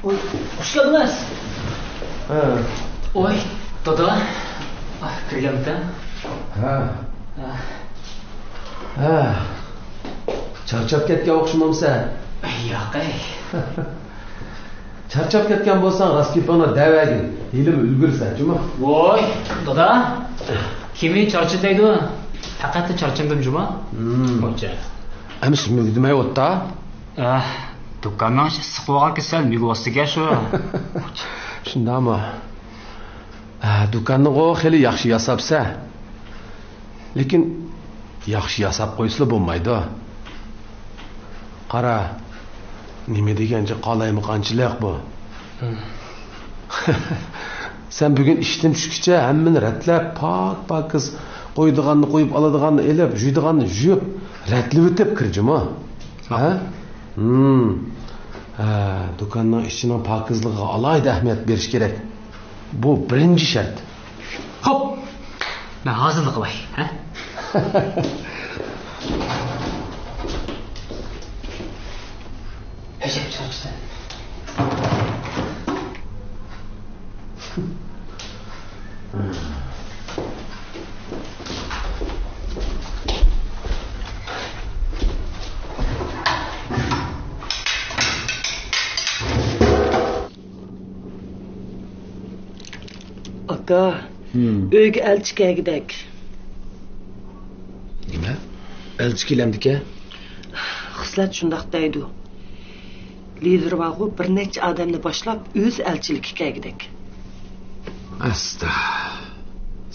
Oy, hoş geldiniz. Oy, dada. Kirganmikan? Ha. Charchab ketgan o'xshamamsan. Yo'q. Charchab ketgan bo'lsang, Raskipani davagin. Ilm ulgursan-chimi? Voy, dada. Kimi charchataydi? Faqat charchangim juma. O'cha. Amis mugdimay o'tda? Do'kondan siqib olgan kasal mig'osiga shu. Shundami? Do'konni xeli yaxshi yasabsa. Lekin yaxshi yasab qo'ysa bo'lmaydi. Qara. Nima degancha qalaymiqanchilik bu? Sen bugun ishdan tushguncha hammani ratlab, pak qiz qo'ydiganni qo'yib, oladiganni elib, juydiganni juyib, ratlab o'tib kirjimi? Ha? Do'konning ishining pokizligiga alohida ahamiyat berish kerak. Bu birinchi shart. Xo'p. Men hozirlik qilay, ha? Ajab charchdi. Aka, uyga elchi kelgidek. Nima? Elchi kelamdika? Xislat shundoq deydi. Lider vaqu bir necha odamni boshlab o'z elchilikka kelgidek. Asta.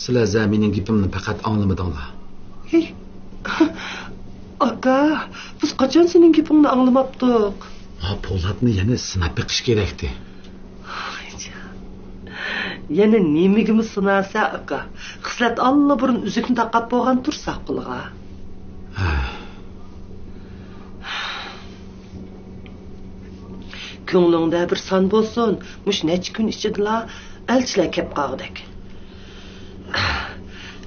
Sizlar zamining gapimni faqat anglamadinglar. Hey. Aka, biz qachon sening gapingni anglamabdik? Po'latni yana sinab beqish kerakdi. Yana nimigimiz sınarsa aka. Xislat alla burun üzükni taqab bo'lgan tursa qilga. Ko'nglingda bir son bo'lsin. Mush necha kun ichida elchilar kelib qoldik.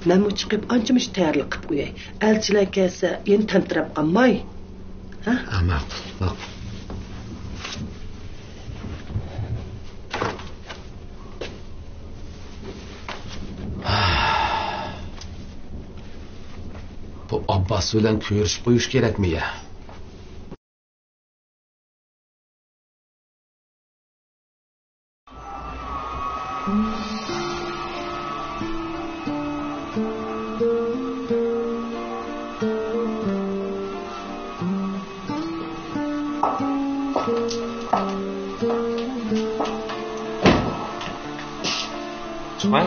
Men mu chiqib anchamish tayyorlik qilib qo'yay. Elchilar kelsa, endi tantirab qolmay. Ha? Ma'qul. Bu Abbas bilan ko'rishib qo'yish kerakmi ya? Çıkma.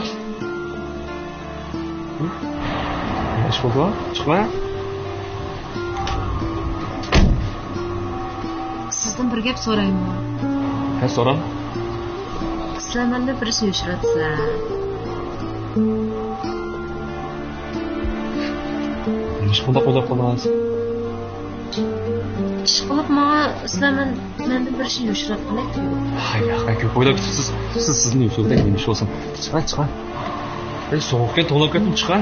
Ne iş oldu? Çıkma. Sizdan bir gap so'rayman. Ha, so'ram. Sizlar menda bir ish uyushtiribsizlar. Ish qilib qo'yib qolamiz. Ish qilib sizlar menda bir ish uyushtirib qo'ydik. Hay, ko'p o'ylab siz sizni uyushtirdik nima ish bo'lsin. Chiqma. Sovuqqa to'lib ketib chiqa.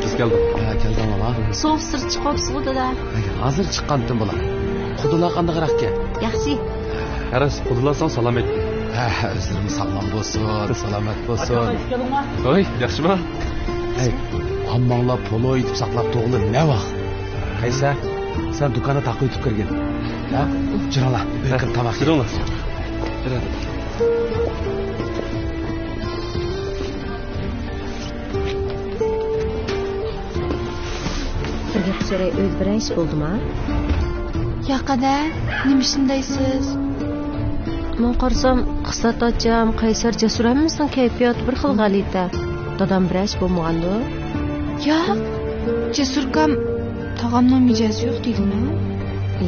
Biz keldik. Keldim ama. Sovuq sir chiqibsiz dada. Hozir chiqqandim bular. Xudolar qanaqroqqa? Yaxshi. Qaras, xudolarsan salom et. O'zlarim sog'lom bo'lsin, salomat bo'lsin. Oy, yaxshimi? Hey, hammanglar polo etib saqlab to'g'li ne vaqt? Qaysa? Sen do'kona taqib etib kirgin. Ha? Jirala, bir tamoq. Jirala. Bir gap so'ray, o'z bir ish bo'ldimi? Yo'q-da, nima shundaysiz? Men qarsam, Xislat ocham, Qaysar Jasuramisan kayfiyat bir xil g'alita. Dadam bir ish bo'lmagandi. Yo'q, Cesurkam tağamның mijasi yo'q deydimi?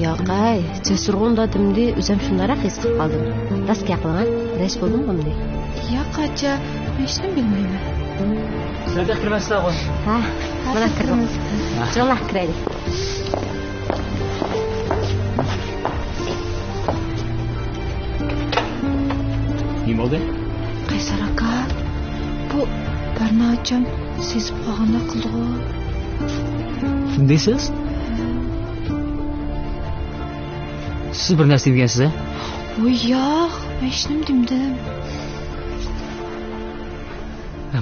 Yo'q, ay, Cesurg'unda dimdi o'zim shundaroq his qilib qoldim. Rostga qilaman, resh bo'ldim bunda. Yo'q, qacha, hech nima bilmayman. Sizlar kirmasizlar qo'y. Ha, mana kirdim. Jo'naq kiraylik. Nima bo'ldi? Qaysar aka, bu Barnochim sezib qolganda qildi-ku. Kim deysiz? Siz bir narsa degansiz a? Voy yo'q, hech nima dedim.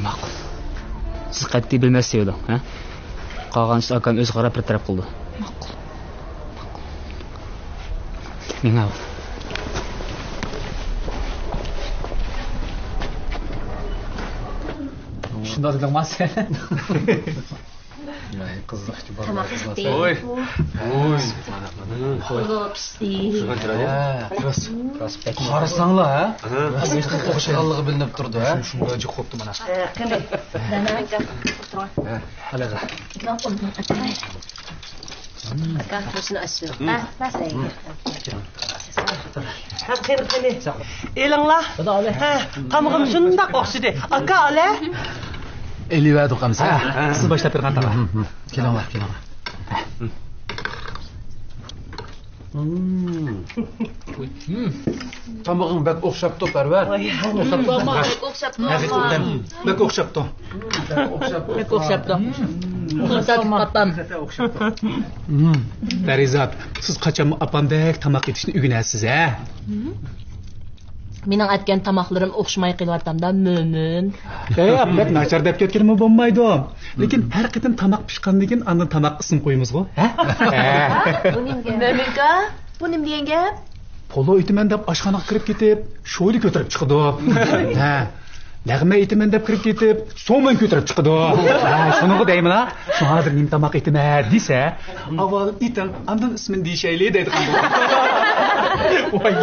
Ma'qul. Siz qat'iy bilmaysiz edi, ha? Qolgan ish akam o'zi qarab bir taraf qildi. Ma'qul. Menga shunda dedim sen. Qiziqchi bor. Oy. Qarasanglar, ha? O'xshaganligi bilinib turdi, ha? Shunga jiq qopti mana. Qanday? Halaga. Aka, shuni açıyor. Ha, nasıl? Ha, qani. Elinglar. Ha, qamig'im shundoq o'xshidi. Aka, ala. Elivadi qamsa. Siz boshlab bergan tala. Kelinglar. Tamog'ing bak o'xshabdi, Parvar. Bak o'xshabdi. Parizat, siz qachon opamdek tamoq etishni o'rganasiz, ha? Mening aytgan tamoqlarim o'xshamay qelyaptimda, mo'min. Bak nachar deb ketganmi bo'lmaydi. Lekin har qatim tamoq pishgandan keyin andan tamoq ism qo'yamiz-ku, ha? Mo'minka, bu nima degan gap? Polo itiman deb oshxonaga kirib ketib, sho'yli ko'tarib chiqdi. Ha. Lag'ma itiman deb kirib ketib, so'min ko'tarib chiqdi. Ha, shuningga deyman, shu hozir nim tamoq itiman desa, avval itim, andan ismini deyishayli deydi. Voy.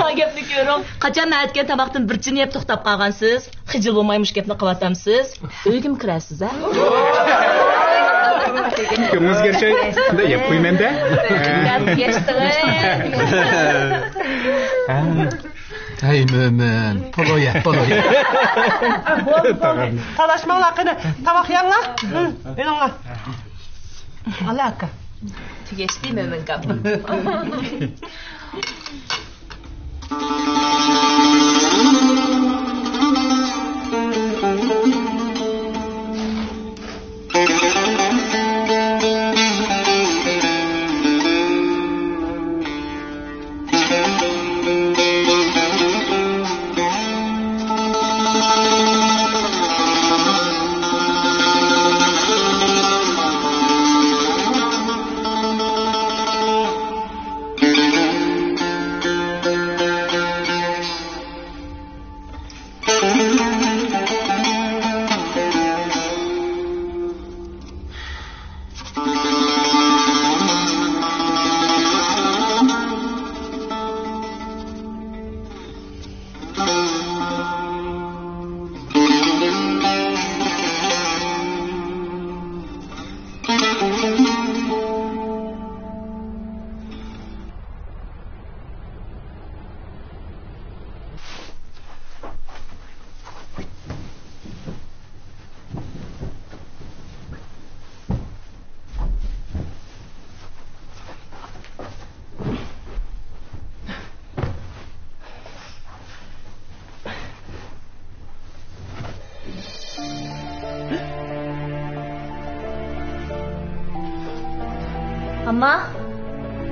Ha gapni ko'ring. Qachon men aytgan tamoqdan bir chin yeb to'xtab qolgansiz? Xijil bo'lmaymish gapni qilatamsiz? Uyga kirasiz, ha? Ko'nglingiz kelchay, shunda yeb qo'ymanda. Gap yeshtire. Hey mo'min, poloya. Bo'ldi. Talashmanglar, qani. Tamoq yanglar. Elinglar. Ala aka. Tugashdi mo'minka.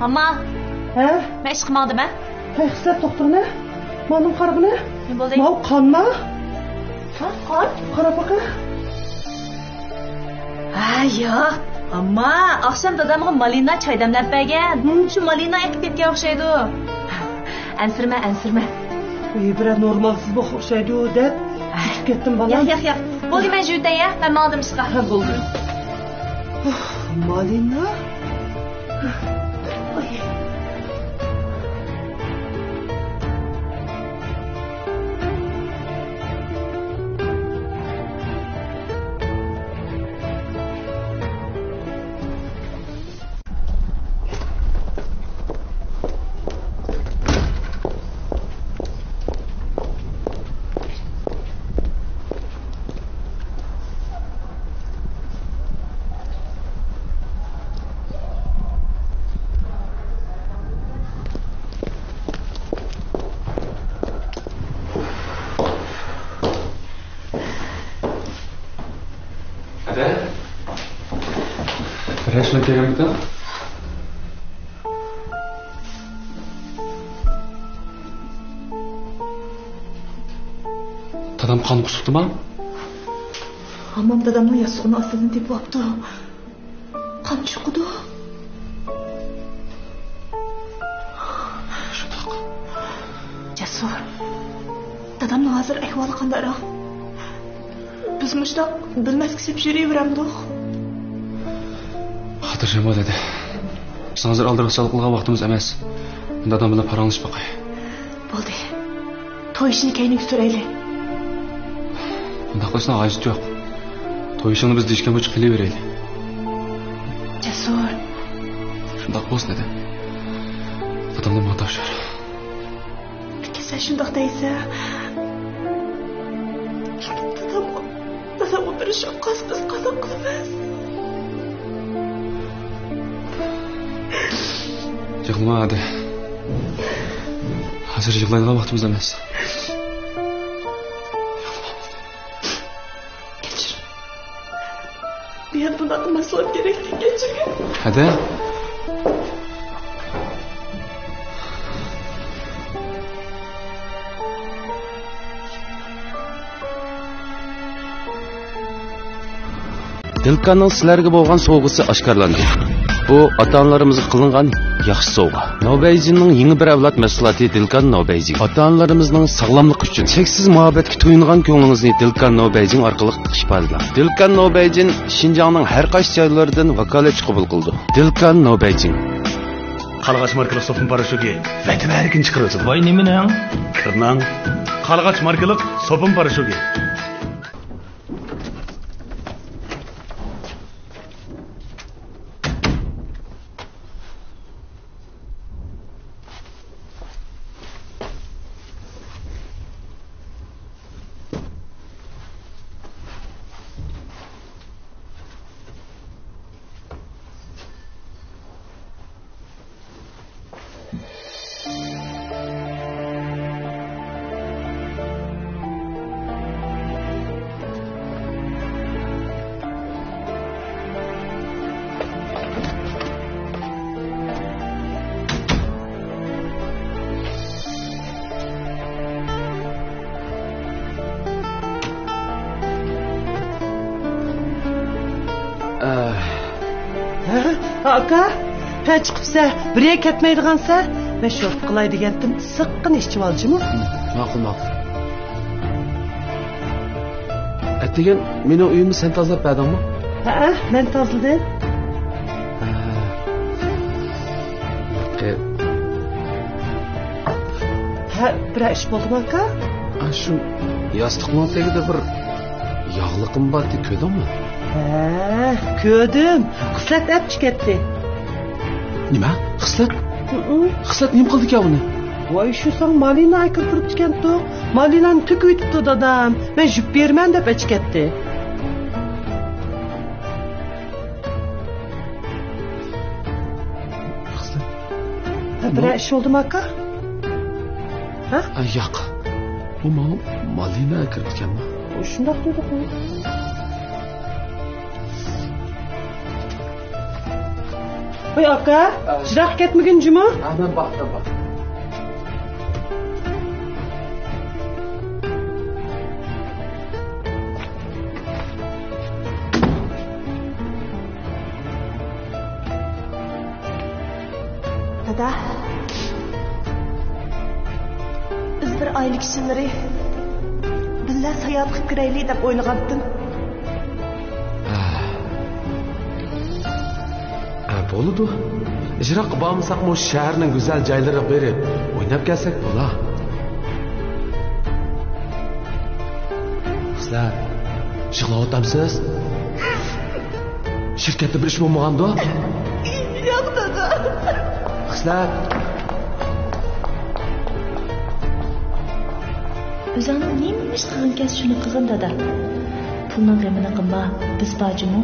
Amma. Ha? Men ish qilmoqdiman. Hislab doktorni. Mening qarg'ini. Nima bo'ldi? Mau qonma. Ha, qon? Qara baqa. Ha, yo'q. Amma, oqshom dadamga malina choy damlab bergan. Shu malina iqib ketgan o'xshaydi. Ansirma. Biraz normalsiz bu o'xshaydi deb chiqib ketdim bolam. Yo'q. Bo'ldi, men jo'ytay-ya. Men oldim ishga. Ha, bo'ldi. Malina? Rashlan kelganmikan? Dadam qon qusibdimi? Amam dadamning yastig'ini ostidan tepib olibdi. Qon chiqdi. Jasur. Dadamning hozir ahvoli qandayroq? Biz mushtaq bilmaslik yuraveramiz. Xotirjam bo'l dedi. Biz hozir aldirg'isal qilgan vaqtimiz emas. Dadam bilan paranglashib boqay. Bo'ldi. To'y ishini keyin suraylik. Bunday qilishning hojati yo'q. To'y ishini biz deyishgan bo'yicha qilaveraylik. Jasur. Shundoq bo'lsin dedi. Dadamdan meni topshir. Sen shundoq deysan. Dadam o'tirishi qasd qazon qilamiz. Yig'lama hadi. Hozir yig'laydigan vaqtimiz emas. Kechir. Men bunaqa mas'ul kerakli kechirgin. Hadi. Dilkanning sizlarga bo'lgan sovg'isi oshkorlandi. Bu ota-onalarimizga qilingan yaxshi sovg'a. Nobeyjinning yangi bir avlod mahsuloti Dilkan Nobeyjin. Ota-onalarimizning sog'lomligi uchun cheksiz muhabbatga to'yingan ko'nglingizni Dilkan Nobeyjin orqali ifodalang. Dilkan Nobeyjin Xinjiangning har qaysi joylaridan vakolatchi qabul qildi. Dilkan Nobeyjin. Qalğaç markalı sopun paraşütü vətən hər gün çıxırdı. Vay neminən? Kırnan. Qalğaç markalı sopun paraşütü. Aka, ha chiqibsa, birga ketmaydigansa, men sho'rb qilay degandim, siqqin ichib olchimi? Ma'qul, ma'qul. Atdigan, meni uyimni sen tozalab berdingmi? Ha, men tozaladim. Ha, bir ish bo'ldimi aka? Shu yostiqning tagida bir yog'liqim bor deb ko'rdingmi? Ha, ko'rdim. Xislat apchi ketdi. Nima? Xislat? Xislat nima qildi ka uni? Voy, shu so'ng Malina ayqirib chiqibdi. Malinani tuk uytibdi dadam. Men jib berman deb ichib ketdi. Xislat. Ha, bir ish bo'ldimi aka? Ha? Yo'q. Bu Malina ayqirib chiqganmi? Shundoq dedi-ku. Voy aka, jiroq ketmagin juma? Men baxtda bor. Dada. Biz bir oylik ishimlari billa sayohat qilib kiraylik deb o'ylagandim. Bo'ldi. Ijro qilib olmasak, bu shaharning go'zal joylariga berib, o'ynab kelsak bo'lar. Qizlar, yig'layapsiz? Shirkatda bir ish bo'lmaganda? Yo'q dada. Qizlar, O'zingning nima ish qilgan kes shuni qilgin dada. Pulning g'amini qilma, biz bojimi?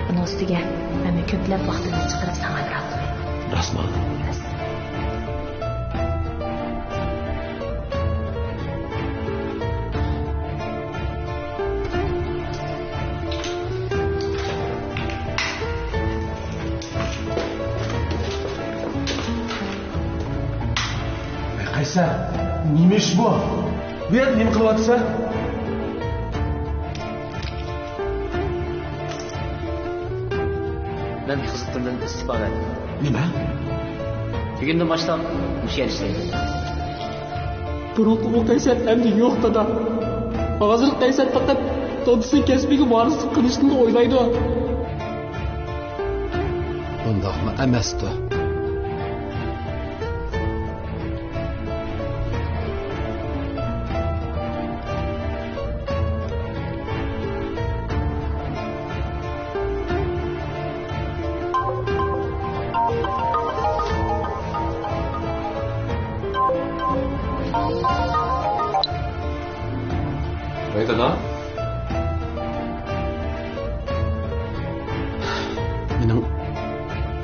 Buni ustiga men ko'plab vaqtini chiqarib sana beraman. Rasman. Sen, neymiş bu? Bu yer neymi kılıvatsa? Ben kızıktımdan istifa verdim. Nima? Bugünden başlap bu yer işleydim. Biroq u qaysar endi yo'q dada. Hozir qaysar faqat dodisining kasbiga vorislik qilishni o'ylaydi. Bundaqmi emasdi. Voy dada.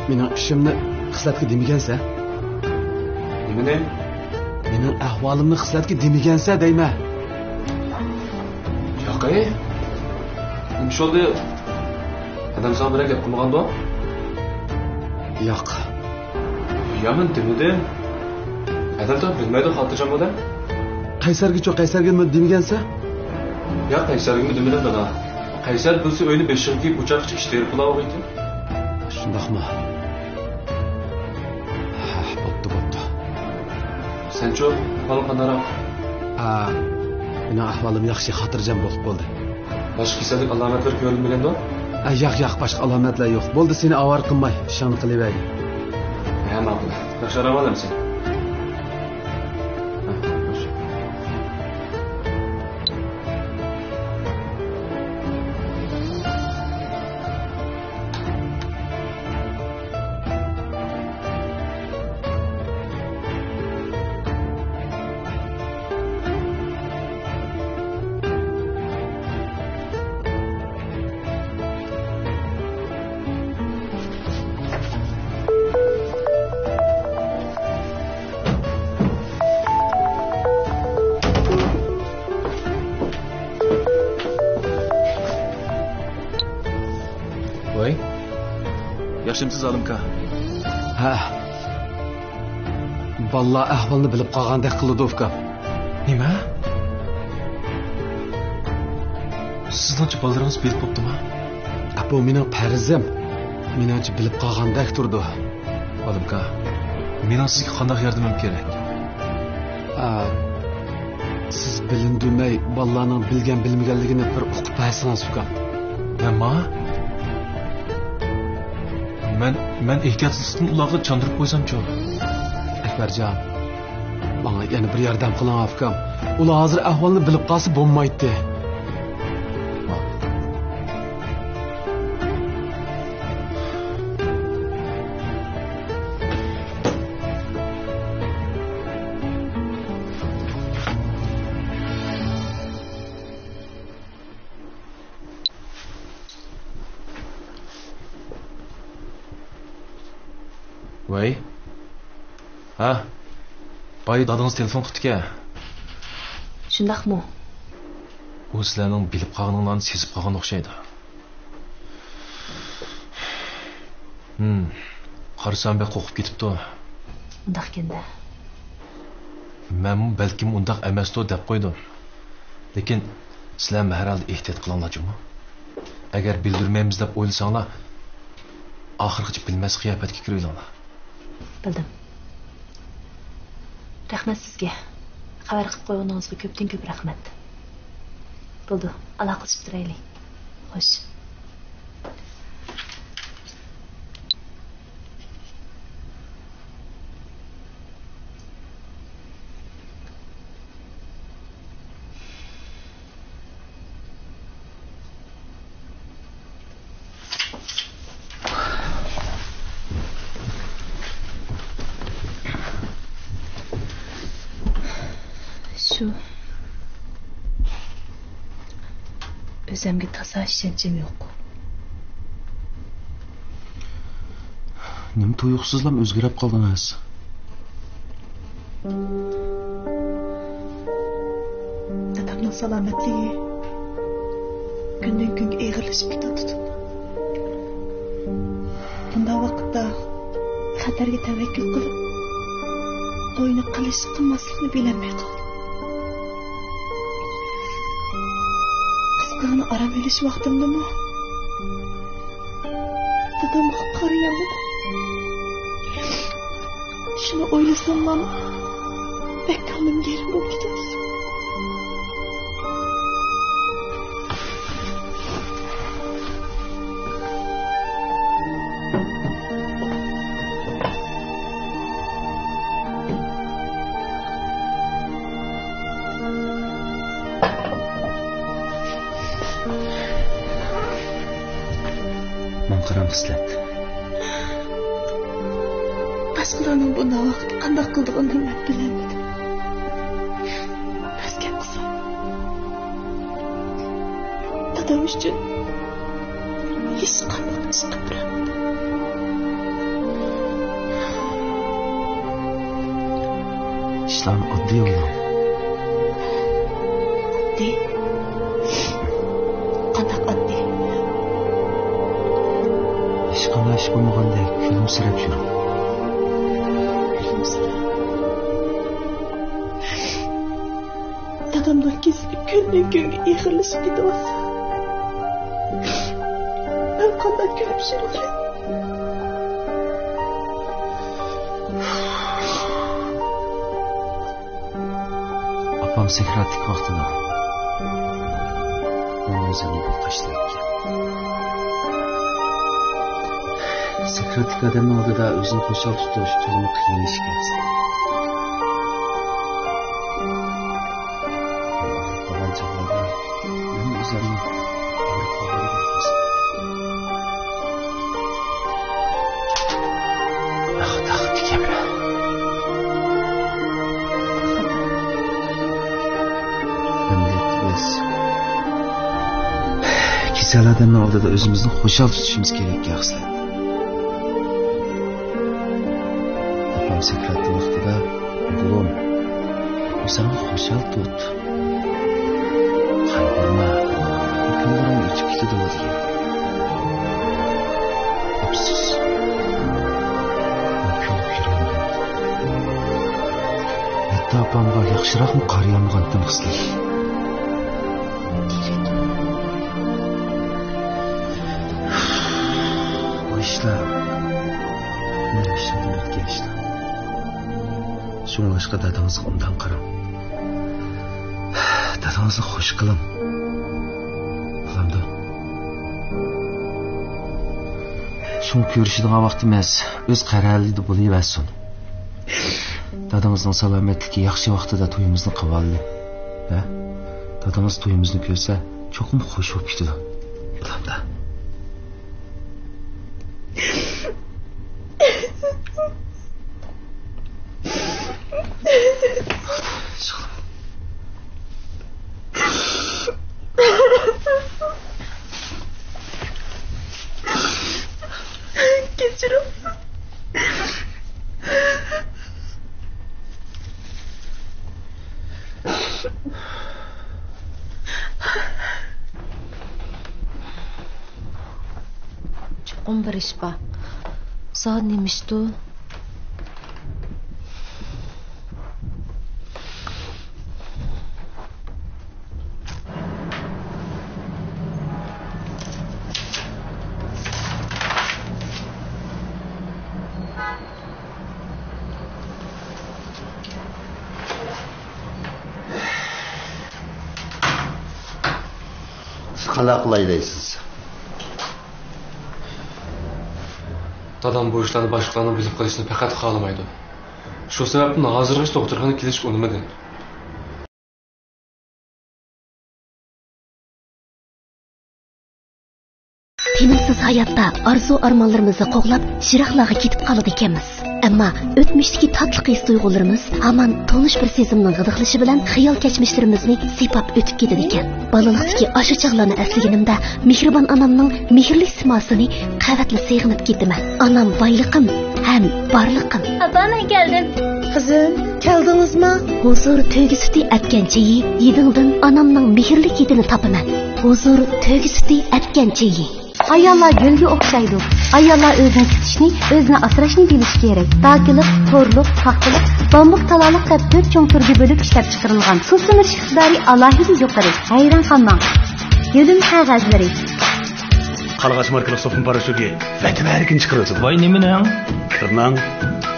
Mening ishimni xislatga demagansa? Nimani? Mening ahvolimni xislatga demagansa deyman. Yo'q ey. Nima bo'ldi? Adam sana bir gap qilmaganda? Yo'q. Yaman demidi. Adam da bilmaydi xotirjam bo'la. Qaysarga nima demagansa? Yo'q, qaysarga demadim dada. Qaysar bo'lsa o'yini 5 yilga uchoqchi ishtirib qilaverdi. Shundaqmi? Bo'pti. Sencho, hol qandaroq? Mening ahvolim yaxshi, xotirjam bo'ldi. Boshqa kasallik alomatlar ko'rilmaganda? Yo'q, boshqa alomatlar yo'q. Bo'ldi, seni avar qilmay, ishonni qilaver. Ha, ma'qul. Yaxshiroq olamsan. Yaxshimsiz Alimka? Ha. Balla ahvolni bilib qolgandek qildi ukam. Nima? Sizlarcha bolalarimiz bilib qoptimi? Bu mening farzim. Meningcha bilib qolgandek turdi. Alimka, mening sizga qanday yordamim kerak? Siz bilindimay bolalarning bilgan bilmaganligini bir o'qib bersangiz ukam. Nima? Men ehtiyotsizlikni ularga chandırib qo'ysam-chi. Akbarjon, menga yana bir yordam qiling ukam. Ular hozir ahvolni bilib qolsa bo'lmaydi. Voy. Ha. Boya dadingiz telefon qildi-ku. Shundaqmi? U sizlarning bilib qolganinglarni sezib qolgan o'xshaydi. Qarasam bek qo'qib ketibdi. Undaq kenda. Men balkim undaq emasdi deb qo'ydim. Lekin sizlar herhalde ehtiyot qilinglar-chi. Agar bildirmaymiz deb o'ylasanglar, oxirgacha bilmas qiyofatga kiringlar. Bildim. Rahmat sizga. Xabar qilib qo'yganingizga ko'pdan-ko'p rahmat. Bo'ldi, aloqalashib turaylik. Xo'sh. O'zimga toza ishonchim yo'q. Nima tuyuqsizlam o'zgarib qoldingiz? Dadamning salomatligi kundan kunga og'irlashib ketadi. Bunday vaqtda xatarga tavakkul qilib, to'yni qilish qilmaslikni bilolmay qoldim. Qisqani aram olish vaqtimdimi? Dadamga qarayamdim. Shuni o'ylasam ham bek ko'nglim yerim bo'lib ketadi. Xislat. Başqalarning bunday vaqt qanday qildig'ini men bilmadim. Bas gap qilsam. Dadam uchun hech qanday ish qilmadim. İşler oddiy o'g'lim. Oddiy? Qanday oddiy? Qanday ish bo'lmagandek kulimsirab yurib. Dadamning kesib kundan-kunga eg'irlashib ketyapti. Men qanday kulib shiraman? Apam sekratlik vaqtida o'zini boqishlayotgan. Sekretlik adamın oldida o'zini xo'shal tutish turni qiyin ish emas. Qolgan chog'larda men o'zimni Kisel adamın oldida o'zimizni xo'shal tutishimiz kerak yaxshilar. Sekretli vaqtida oğlum o'zini xo'shal tut. Qayg'urma. Kunlarim o'tib ketadi degan. Afsus. Kulib yuraman. Hatto opamga yaxshiroqmi qarayolmagandim xislat. Bu ishlar men ishimdan o'tgan ishlar. Şuna başqa dadamızga undan qarang. Dadamızga xush qiling. Bilamdi. Şunu ko'rishadigan vaqt emas, o'z qarorida bo'laversin. Dadamızning salomatligi yaxshi vaqtida to'yimizni qilib ha? Dadamiz to'yimizni ko'rsa, cho'qim xush bo'lib ketadi. Bilamdi. Çoğun bir iş var. Saat neymişti? Qanday qilay deysiz? Dadam bu ishlarni boshqalarning bilib qolishini faqat xohlamaydi. Shu sababdan hozirgacha doktorxonaga kelish unimadi. Tinimsiz hayotda arzu-armonlarimizni qo'g'lab, shiraqlarga ketib qoladi ekanmiz. Ammo o'tmishdagi tatli his tuyg'ularimiz hamon tonish bir sezimning g'idiqlishi bilan xayol kechmishlarimizni sipab o'tib ketadi ekan. Bolalikdagi o'sha chog'larni eslaganimda mehribon onamning mehrli simasini qavatli seg'inib ketaman. Onam boyliqim ham borliqim. Apa, men keldim. Qizim, keldingizmi? Huzur to'gi suti atgan chayi yedingdan onamning mehrli ketini topaman. Huzur to'gi suti atgan chayi. Ayollar gölge o'xshaydi. Ayollar o'zini tutishni, o'zini asrashni bilish kerak. Dakilik, to'rliq, paxtalik, bambuk talaliq deb 4 cho'ng turga bo'lib ishlab chiqarilgan. Suv simirish iqtidori alohida yuqori. Hayron qolmang. Yo'lim qog'ozlari. Qalğaç markalı sopun paraşütü. Vətib erkin çıxırırsın. Vay nemin? Kırnan.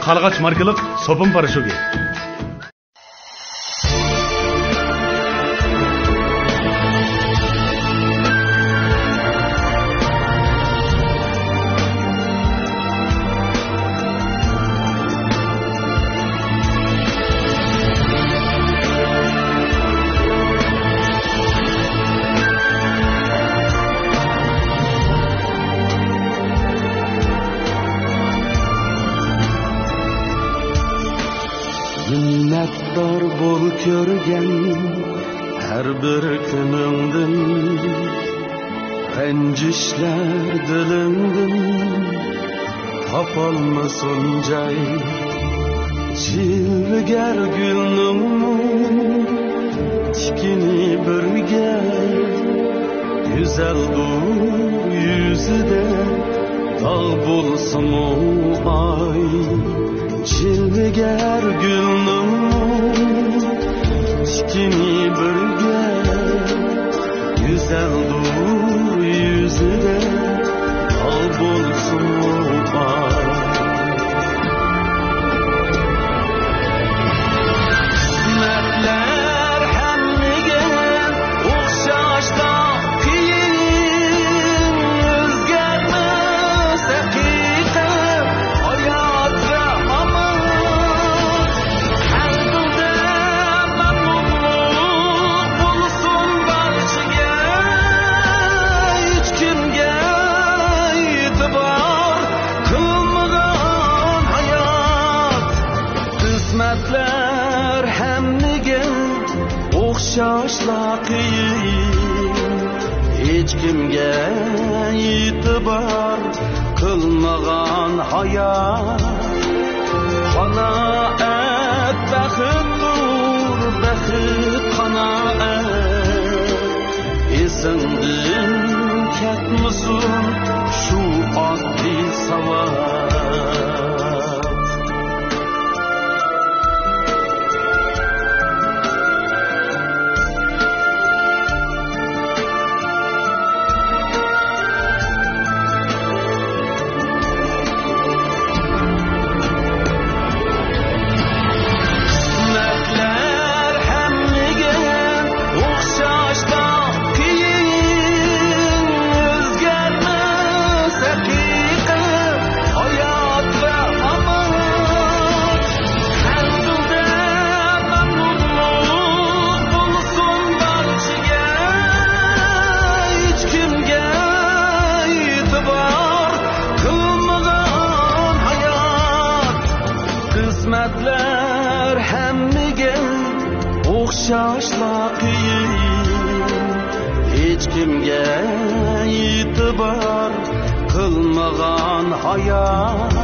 Qalğaç markalı sopun paraşütü. Minnettar bol körgen her bir günündün Rencişler dilindin tapalmasın cay Cilger gülnün tikini birge Güzel dur yüzüde dağ bulsun o ay Cilger gülnün tikini birge Güzel dur yüzüde dağ bulsun o ay Kısmetler hemmigen okşaşta piyin Özgermez hakikat hayatta aman Kalbimde memnunluk bulsun barşıge Hiç kimge itibar kılmadan hayat Kısmetler hemmigen o'xshashla qiyin hech kimga e'tibor qilmagan hayot qanoat baxtdur baxt qanoat esingdan ketmasin shu oddiy savol Kısmetler hemmiga o'xshashla qiyin hech kimga e'tibor qilmagan hayot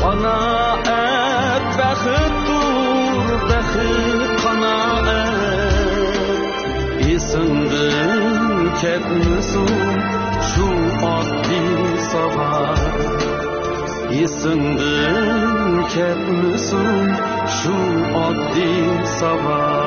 qanoat baxtdur baxt qanoat esingdan ketmasin shu oddiy savol esingdan ketmasin shu oddiy savol